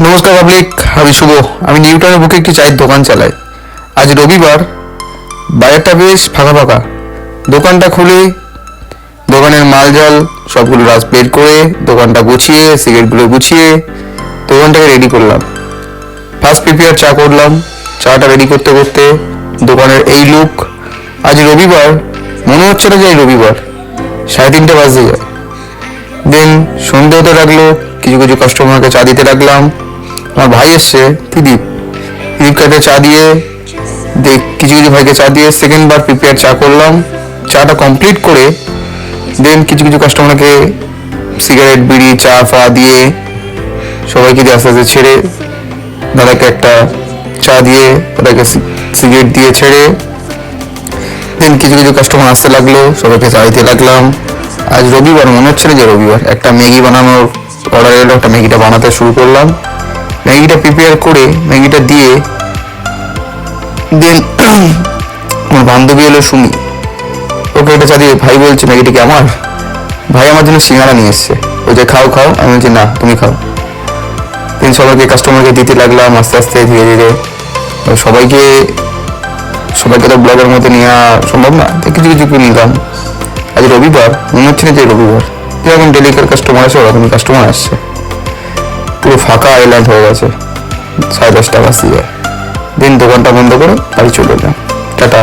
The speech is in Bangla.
নমস্কার পাবলিক, আমি শুভ। আমি নিউটাউনের বুকে একটি চায়ের দোকান চালাই। আজ রবিবার, বাজারটা বেশ ফাঁকা ফাঁকা। দোকানটা খুলে দোকানের মালজাল সবগুলো রাস বের করে দোকানটা গুছিয়ে, সিগারেটগুলো গুছিয়ে দোকানটাকে রেডি করলাম। ফার্স্ট প্রিপেয়ার চা করলাম। চাটা রেডি করতে করতে দোকানের এই লুক। আজ রবিবার, মনে হচ্ছে না যে এই রবিবার। 3:30 বাজতে যায়। দেন সন্ধে হতে লাগলো, কিছু কিছু কাস্টমারকে চা দিতে লাগলাম। আমার ভাই এসছে, ত্রিদীপকে চা দিয়ে কিছু কিছু ভাইকে চা দিয়ে সেকেন্ড বার প্রিপেয়ার চা করলাম। চাটা কমপ্লিট করে দেন কিছু কিছু কাস্টমারকে সিগারেট, বিড়ি, চা ফা দিয়ে সবাইকে দিয়ে আস্তে আস্তে ছেড়ে দাদাকে একটা চা দিয়ে দাদাকে সিগারেট দিয়ে ছেড়ে দেন কিছু কিছু কাস্টমার আসতে লাগলো, সবাইকে চা দিতে লাগলাম। আজ রবিবার, মনে হচ্ছে না যে রবিবার। একটা ম্যাগি বানানোর অর্ডার এলো, একটা ম্যাগিটা বানাতে শুরু করলাম। ম্যাগিটা প্রিপেয়ার করে ম্যাগিটা দিয়ে দেন আমার বান্ধবী এলো সুমি, ওকে এটা চা দিয়ে ভাই বলছে ম্যাগিটা কি আমার? ভাই আমার জন্য সিঙ্গারা নিয়ে এসছে, ওই যে খাও খাও। আমি বলছি না, তুমি খাও। দেন সবাইকে কাস্টমারকে দিতে লাগলাম আস্তে আস্তে ধীরে ধীরে। সবাইকে তো ব্লগের মধ্যে নেওয়া সম্ভব না, কিছু কিছু নিলাম। আজ রবিবার, মনে হচ্ছে না যে রবিবার। যেরকম ডেলিকার কাস্টমার আছে ওরকম কাস্টমার আসছে। পুরো ফাঁকা আইল্যান্ড হয়ে গেছে। 10:30 বাজতে যায়। দেন দোকানটা বন্ধ করে বাড়ি চলে এলাম। টাটা।